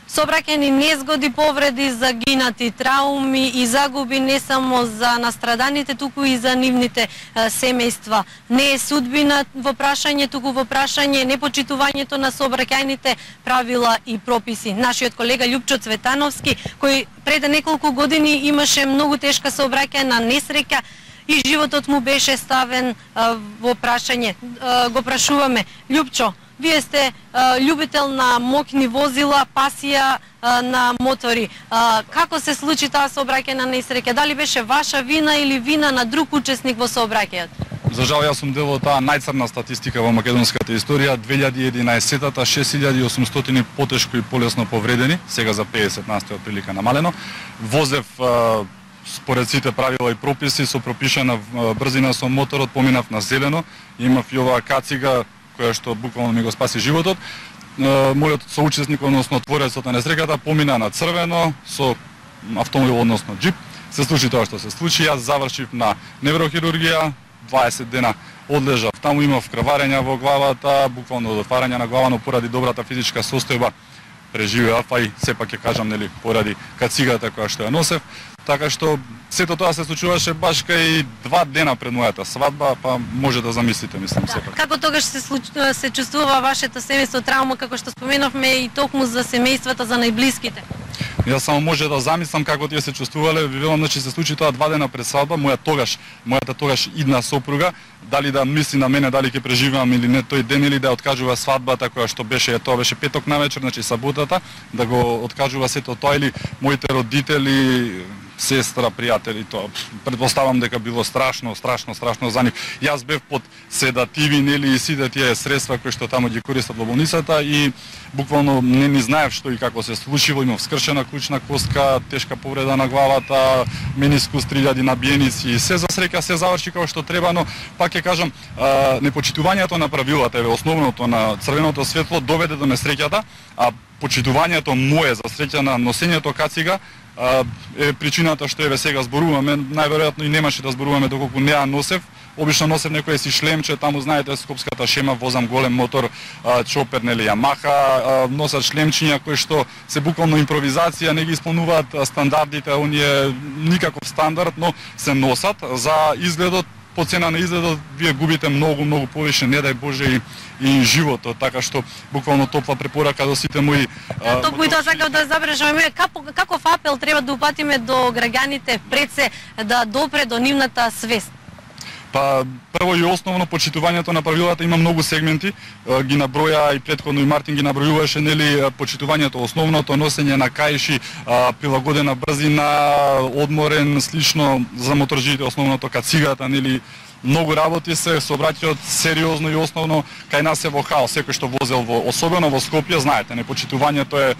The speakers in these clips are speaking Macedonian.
Сообраќајни незгоди, повреди, загинати, трауми и загуби не само за настраданите, туку и за нивните семејства. Не е судбина во прашање, туку во прашање непочитувањето на сообраќајните правила и прописи. Нашиот колега Љупчо Цветановски, кој пред неколку години имаше многу тешка сообраќајна несреќа и животот му беше ставен во прашање. Го прашуваме, Љупчо, вие сте љубител на мокни возила, пасија на мотори. Како се случи таа сообраќајна несреќа? Дали беше ваша вина или вина на друг учесник во сообраќајот? За жал, јас сум дел од таа најцрна статистика во македонската историја. 2011-та 6800 потешко и полесно повредени, сега за 50% отприлика намалено. Возев според сите правила и прописи со пропишана брзина со моторот, поминав на зелено, имав и оваа кацига која што буквално ми го спаси животот. Мојот соучесник, односно творецот на несреќата, помина на црвено со автомобил, односно джип. Се случи тоа што се случи. Јас завршив на неврохирургија, 20 дена одлежав. Таму имав крварења во главата, буквално од отварање на глава, но поради добрата физичка состојба преживеав, а и сепак ќе кажам, нели, поради кацигата која што ја носев. Така што сето тоа се случуваше баш кај 2 дена пред мојата свадба, па може да замислите, мислам, сепак. Како тогаш се чувствува вашето семејство, траума, како што споменавме, и токму за семејствата, за најблиските? Јас само може да замислам како тие се чувствувале. Ви велам, значи се случи тоа 2 дена пред свадба, мојата тогаш идна сопруга, дали да мисли на мене дали ќе преживеам или не тој ден, или да откажува свадбата која што беше, тоа беше петок навечер, значи саботата, да го откажува сето тоа, или моите родители, сестра, пријатели, тоа претпоставам дека било страшно за нив. Јас бев под седативи, нели, и сите тие средства кои што таму ги користат во болницата, и буквално не ни знаев што и како се случило. Имав скршена клучна коска, тешка повреда на главата, менискус 3000 набиеници, и се за среќа се заврши како што треба, но пак ќе кажам, непочитувањето на правилата, основното на црвеното светло доведе до несреќата, а почитувањето мое за среќа на носењето кацига е причината што еве сега зборуваме. Најверојатно и немаше да зборуваме доколку не ја носев. Обично носев некој си шлемче, таму знаете скопската шема, возам голем мотор, чопер, нели, Ямаха, носат шлемчиња кои што се буквално импровизација, не ги исполнуваат стандардите, оние никаков стандард, но се носат за изгледот. По цена на изгледот вие губите многу повише, не дај Боже, и животот, така што буквално топла препорака до сите мои. Токму и тоа сакав да забележам, каков апел треба да упатиме до граѓаните пред се да допре до нивната свест? Па прво и основно почитувањето на правилата има многу сегменти, ги наброја и претходно и Мартин ги набројуваше, нели, почитувањето основното, носење на каиши, прилагодена брзина, одморен, слично за моторџиите, основното кацигата, нели, многу работи се сообраќајот сериозно и основно кај нас е во хаос. Секој што возел особено во Скопје, знаете, непочитувањето е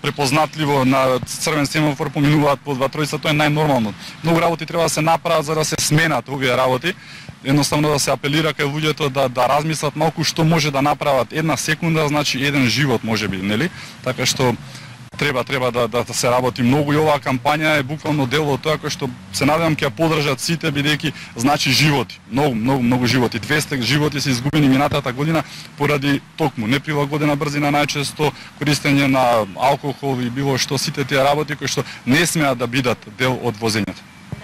препознатливо, на црвен семафор поминуваат по 2-3, тоа е најнормално. Многу работи треба да се направат за да се сменат овие работи. Едноставно да се апелира кај луѓето да размислат малку што може да направат. Една секунда значи еден живот, можеби, нели? Така што треба да се работи многу, и оваа кампања е буквално дел од тоа кој што се надевам ќе ја поддржат сите, бидејќи значи животи, многу животи. 200 животи се изгубени минатата година поради токму неприлагодена брзина, најчесто користење на алкохол и било што, сите тие работи кои што не смеат да бидат дел од возењето.